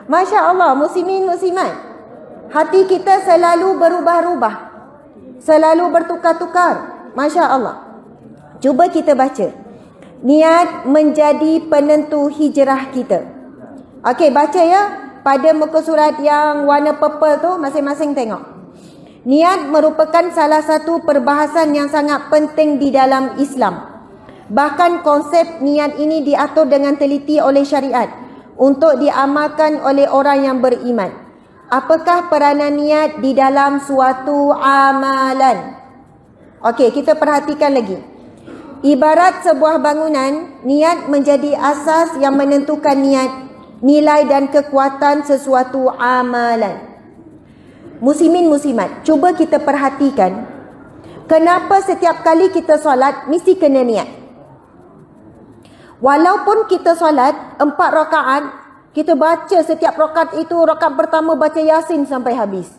Masya Allah, muslimin muslimat, hati kita selalu berubah-ubah, selalu bertukar-tukar. Masya Allah. Cuba kita baca. Niat menjadi penentu hijrah kita. Okey, baca ya. Pada muka surat yang warna purple tu, masing-masing tengok. Niat merupakan salah satu perbahasan yang sangat penting di dalam Islam. Bahkan konsep niat ini diatur dengan teliti oleh syariat untuk diamalkan oleh orang yang beriman. Apakah peranan niat di dalam suatu amalan? Okey, kita perhatikan lagi. Ibarat sebuah bangunan, niat menjadi asas yang menentukan niat, nilai dan kekuatan sesuatu amalan. Muslimin muslimat, cuba kita perhatikan, kenapa setiap kali kita solat mesti kena niat. Walaupun kita solat 4 rakaat, kita baca setiap rakaat itu, rakaat pertama baca Yasin sampai habis,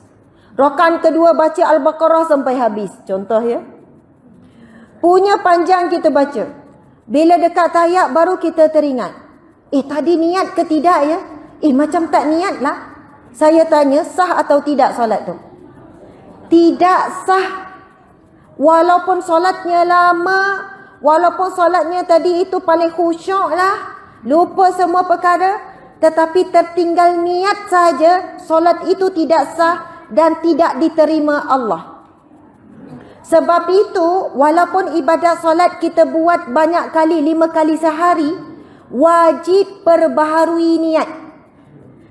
rakaat kedua baca Al-Baqarah sampai habis, contoh ya. Punya panjang kita baca. Bila dekat tahiyat baru kita teringat, tadi niat ke tidak ya? Macam tak niat lah. Saya tanya, sah atau tidak solat tu? Tidak sah. Walaupun solatnya lama, walaupun solatnya tadi itu paling khusyuk lah, lupa semua perkara, tetapi tertinggal niat saja, solat itu tidak sah dan tidak diterima Allah. Sebab itu, walaupun ibadat solat kita buat banyak kali, 5 kali sehari, wajib perbaharui niat.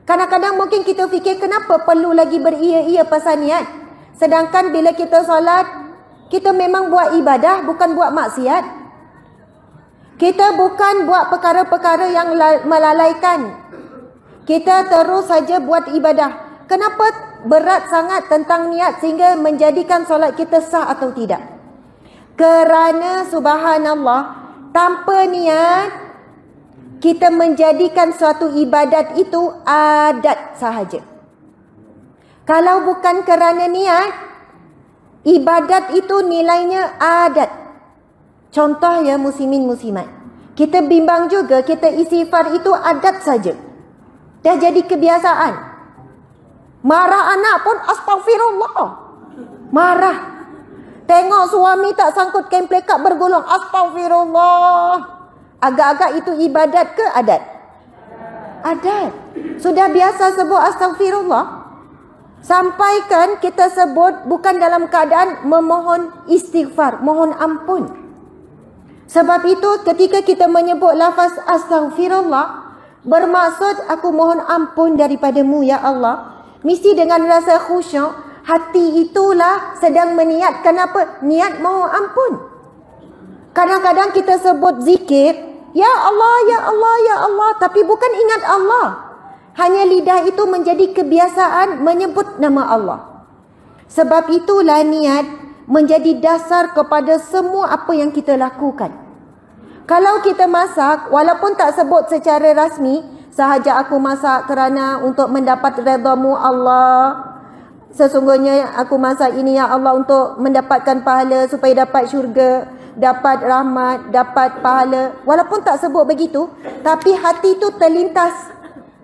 Kadang-kadang mungkin kita fikir, kenapa perlu lagi beria-ia pasal niat? Sedangkan bila kita solat, kita memang buat ibadah, bukan buat maksiat. Kita bukan buat perkara-perkara yang melalaikan. Kita terus saja buat ibadah. Kenapa berat sangat tentang niat sehingga menjadikan solat kita sah atau tidak? Kerana subhanallah, tanpa niat, kita menjadikan suatu ibadat itu adat sahaja. Kalau bukan kerana niat, ibadat itu nilainya adat. Contoh ya muslimin muslimat, kita bimbang juga, kita istighfar itu adat saja, dah jadi kebiasaan. Marah anak pun astagfirullah, marah. Tengok suami tak sangkut kain plekat bergulung, astagfirullah. Agak-agak itu ibadat ke adat? Adat. Sudah biasa sebut astagfirullah. Sampaikan kita sebut bukan dalam keadaan memohon istighfar, mohon ampun. Sebab itu ketika kita menyebut lafaz astagfirullah, bermaksud aku mohon ampun daripadamu ya Allah. Mesti dengan rasa khusyuk, hati itulah sedang meniatkan apa? Niat mohon ampun. Kadang-kadang kita sebut zikir, ya Allah, ya Allah, ya Allah, tapi bukan ingat Allah. Hanya lidah itu menjadi kebiasaan menyebut nama Allah. Sebab itulah niat menjadi dasar kepada semua apa yang kita lakukan. Kalau kita masak, walaupun tak sebut secara rasmi, sahaja aku masak kerana untuk mendapat redha-Mu Allah. Sesungguhnya aku masak ini ya Allah untuk mendapatkan pahala supaya dapat syurga, dapat rahmat, dapat pahala. Walaupun tak sebut begitu, tapi hati tu terlintas,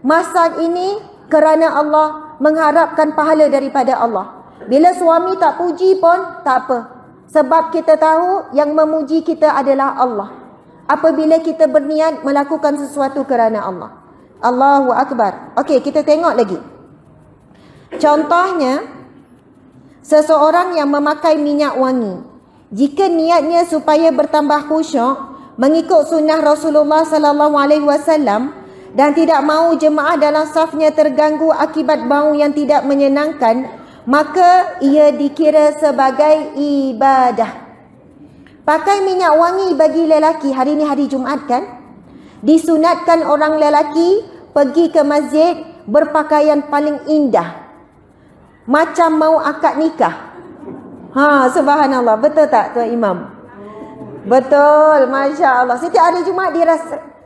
masak ini kerana Allah, mengharapkan pahala daripada Allah. Bila suami tak puji pun tak apa, sebab kita tahu yang memuji kita adalah Allah. Apabila kita berniat melakukan sesuatu kerana Allah. Allahu Akbar. Okey, kita tengok lagi. Contohnya, seseorang yang memakai minyak wangi, jika niatnya supaya bertambah khusyuk, mengikut sunnah Rasulullah sallallahu alaihi wasallam dan tidak mahu jemaah dalam safnya terganggu akibat bau yang tidak menyenangkan, maka ia dikira sebagai ibadah. Pakai minyak wangi bagi lelaki, hari ni hari Jumaat kan? Disunatkan orang lelaki pergi ke masjid berpakaian paling indah, macam mau akad nikah. Subhanallah, betul tak Tuan Imam? Betul, Masya Allah. Setiap hari Jumaat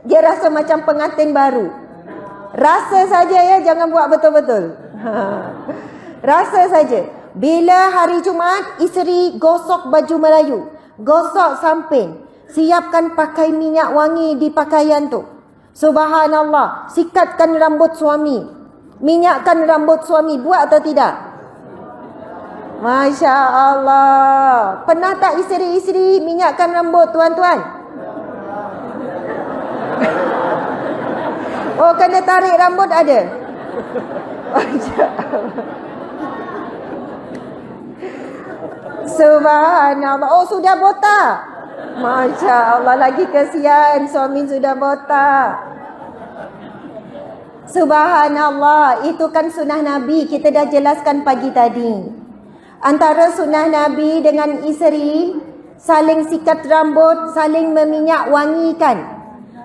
dia rasa macam pengantin baru. Rasa saja ya, jangan buat betul-betul. Rasa saja. Bila hari Jumaat, isteri gosok baju Melayu, gosok samping, siapkan pakai minyak wangi di pakaian tu. Subhanallah, sikatkan rambut suami. Minyakkan rambut suami, buat atau tidak? Masya Allah. Pernah tak isteri-isteri minyakkan rambut tuan-tuan? Oh, kena tarik rambut ada? Masya Allah. Subhanallah. Oh, sudah botak. Masya Allah, lagi kesian suami sudah botak. Subhanallah, itu kan sunnah Nabi. Kita dah jelaskan pagi tadi. Antara sunnah Nabi dengan isteri, saling sikat rambut, saling meminyak wangikan.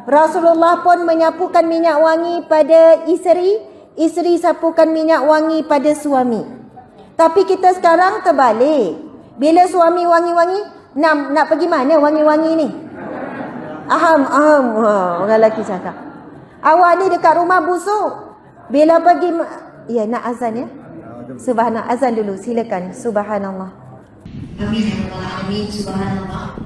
Rasulullah pun menyapukan minyak wangi pada isteri, isteri sapukan minyak wangi pada suami. Tapi kita sekarang terbalik. Bila suami wangi-wangi, nak pergi mana wangi-wangi ni? Aham. Orang lelaki cakap. Awak ni dekat rumah busuk. Bila pergi... Ya, nak azan ya? Subhanallah. Azan dulu, silakan. Subhanallah. Amin ya Allah, amin. Subhanallah.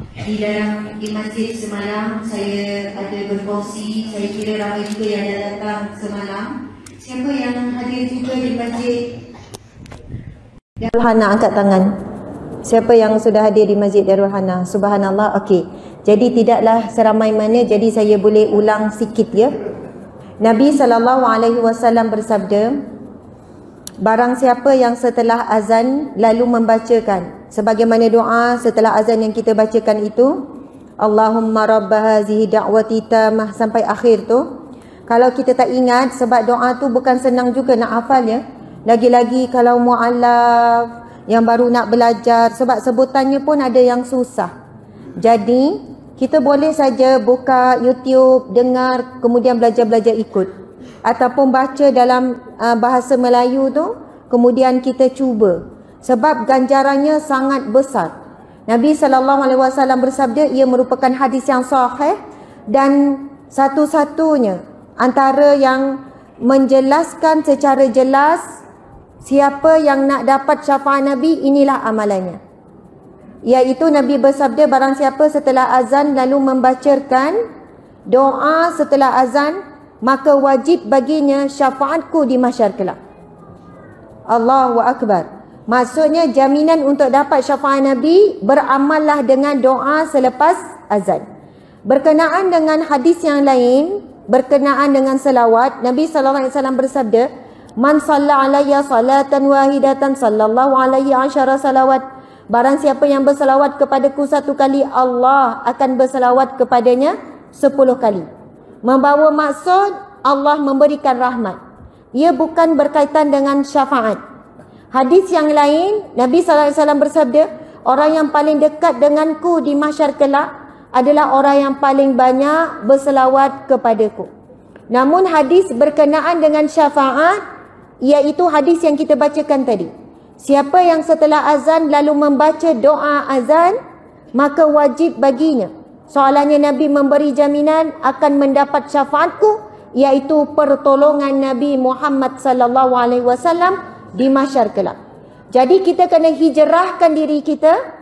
Di masjid semalam saya ada berkongsi. Saya kira ramai juga yang dah datang semalam. Siapa yang hadir juga di masjid? Darul Hana, angkat tangan. Siapa yang sudah hadir di Masjid Darul Hana? Subhanallah. Okey. Jadi tidaklah seramai mana, jadi saya boleh ulang sikit ya. Nabi SAW bersabda, barang siapa yang setelah azan lalu membacakan sebagaimana doa setelah azan yang kita bacakan itu, Allahumma rabba hazihi da'wati tamah sampai akhir tu. Kalau kita tak ingat, sebab doa tu bukan senang juga nak hafal ya. Lagi-lagi kalau mu'alaf yang baru nak belajar, sebab sebutannya pun ada yang susah. Jadi kita boleh saja buka YouTube, dengar, kemudian belajar-belajar ikut. Ataupun baca dalam bahasa Melayu tu, kemudian kita cuba. Sebab ganjarannya sangat besar. Nabi SAW bersabda, ia merupakan hadis yang sahih dan satu-satunya antara yang menjelaskan secara jelas siapa yang nak dapat syafaat Nabi, inilah amalannya. Iaitu Nabi bersabda, barang siapa setelah azan lalu membacakan doa setelah azan, maka wajib baginya syafaatku di mahsyar kelak. Allahu Akbar. Maksudnya jaminan untuk dapat syafaat Nabi, beramallah dengan doa selepas azan. Berkenaan dengan hadis yang lain, berkenaan dengan selawat, Nabi SAW bersabda, man salla alayya salatan wahidatan sallallahu alaihi asyara salawat. Barang siapa yang berselawat kepadaku satu kali, Allah akan berselawat kepadanya 10 kali. Membawa maksud Allah memberikan rahmat. Ia bukan berkaitan dengan syafaat. Hadis yang lain, Nabi SAW bersabda, orang yang paling dekat denganku di mahsyar kelak adalah orang yang paling banyak berselawat kepadaku. Namun hadis berkenaan dengan syafaat, iaitu hadis yang kita bacakan tadi. Siapa yang setelah azan lalu membaca doa azan, maka wajib baginya. Soalannya Nabi memberi jaminan akan mendapat syafaatku, iaitu pertolongan Nabi Muhammad SAW di mahsyar kelak. Jadi kita kena hijrahkan diri kita.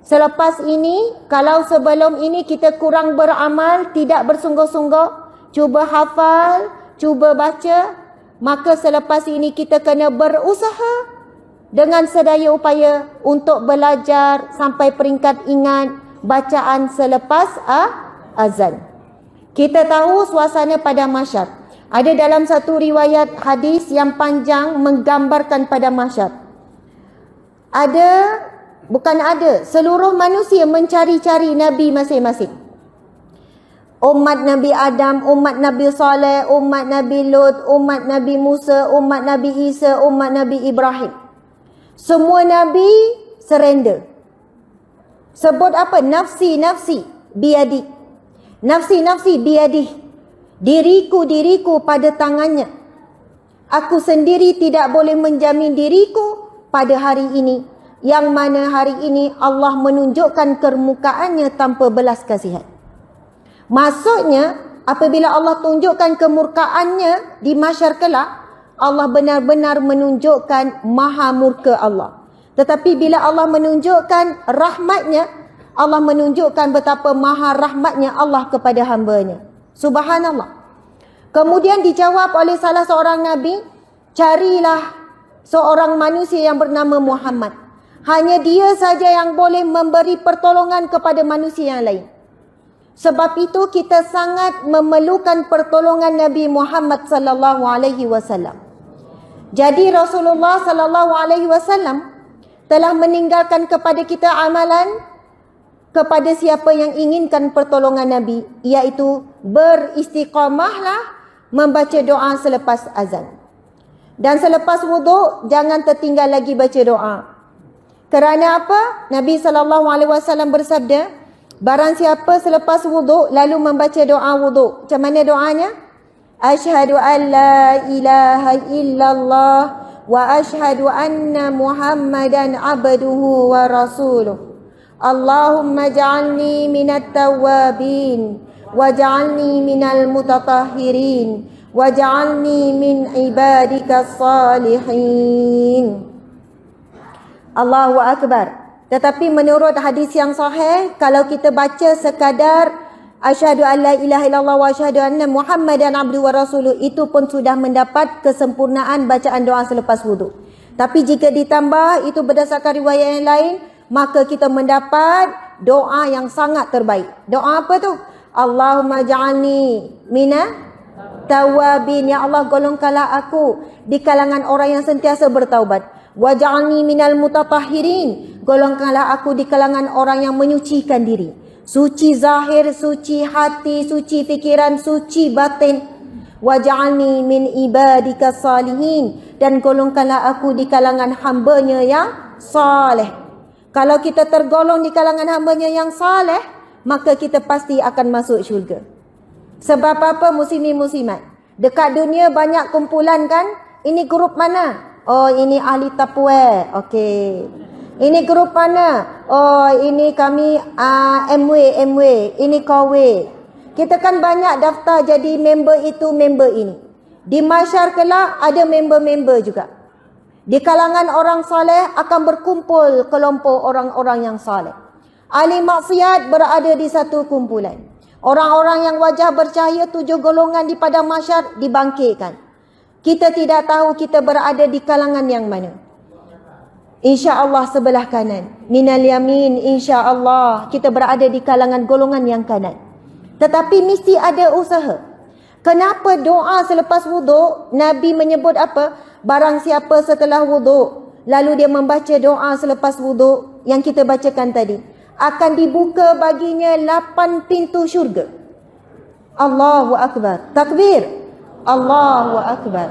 Selepas ini, kalau sebelum ini kita kurang beramal, tidak bersungguh-sungguh, cuba hafal, cuba baca, maka selepas ini kita kena berusaha dengan sedaya upaya untuk belajar sampai peringkat ingat bacaan selepas azan. Kita tahu suasana pada mahsyar. Ada dalam satu riwayat hadis yang panjang menggambarkan pada mahsyar. Seluruh manusia mencari-cari Nabi masing-masing. Umat Nabi Adam, umat Nabi Saleh, umat Nabi Lut, umat Nabi Musa, umat Nabi Isa, umat Nabi Ibrahim. Semua Nabi surrender. Sebut apa? Nafsi, nafsi, biadi. Nafsi, nafsi, biadi. Diriku, diriku pada tangannya. Aku sendiri tidak boleh menjamin diriku pada hari ini. Yang mana hari ini Allah menunjukkan kemukaannya tanpa belas kasihan. Maksudnya, apabila Allah tunjukkan kemurkaannya di mahsyar kelak, Allah benar-benar menunjukkan maha murka Allah. Tetapi bila Allah menunjukkan rahmatnya, Allah menunjukkan betapa maha rahmatnya Allah kepada hambanya. Subhanallah. Kemudian dijawab oleh salah seorang Nabi, Carilah seorang manusia yang bernama Muhammad. Hanya dia saja yang boleh memberi pertolongan kepada manusia yang lain. Sebab itu kita sangat memerlukan pertolongan Nabi Muhammad sallallahu alaihi wasallam. Jadi Rasulullah sallallahu alaihi wasallam telah meninggalkan kepada kita amalan kepada siapa yang inginkan pertolongan Nabi, iaitu beristiqamahlah membaca doa selepas azan. Dan selepas wuduk jangan tertinggal lagi baca doa. Kerana apa? Nabi SAW bersabda, barang siapa selepas wuduk lalu membaca doa wuduk. Macam mana doanya? Asyhadu an la ilaha illallah wa asyhadu anna Muhammadan abduhu wa rasuluh. Allahumma ja'alni minat tawwabin waj'alni minal mutatahhirin waj'alni min ibadikas salihin. Allahu Akbar. Tetapi menurut hadis yang sahih, kalau kita baca sekadar asyhadu an la ilaha illallah wa asyhadu anna Muhammadan abduhu wa rasuluh, itu pun sudah mendapat kesempurnaan bacaan doa selepas wuduk. Tapi jika ditambah itu berdasarkan riwayat yang lain, maka kita mendapat doa yang sangat terbaik. Doa apa tu? Allahumma ja'alni mina tawabin. Ya Allah, golongkanlah aku di kalangan orang yang sentiasa bertaubat. Wa ja'alni minal mutatahhirin. Golongkanlah aku di kalangan orang yang menyucikan diri. Suci zahir, suci hati, suci fikiran, suci batin. Wa ja'alni min ibadikas salihin. Dan golongkanlah aku di kalangan hamba-Nya yang saleh. Kalau kita tergolong di kalangan hamba-Nya yang saleh, maka kita pasti akan masuk syurga. Sebab apa muslimin muslimat? Dekat dunia banyak kumpulan kan? Ini grup mana? Oh, ini ahli tapwe. Okey. Ini grup mana? Oh, ini kami MW. Ini KW. Kita kan banyak daftar jadi member itu, member ini. Di masyar kelak ada member-member juga. Di kalangan orang saleh akan berkumpul kelompok orang-orang yang saleh. Ahli maksiat berada di satu kumpulan. Orang-orang yang wajah bercahaya 7 golongan di padang mahsyar dibangkitkan. Kita tidak tahu kita berada di kalangan yang mana. InsyaAllah sebelah kanan. Minal yamin, insyaAllah kita berada di kalangan golongan yang kanan. Tetapi mesti ada usaha. Kenapa doa selepas wuduk Nabi menyebut apa? Barang siapa setelah wuduk lalu dia membaca doa selepas wuduk yang kita bacakan tadi, akan dibuka baginya 8 pintu syurga. Allahu Akbar. Takbir. Allahu Akbar.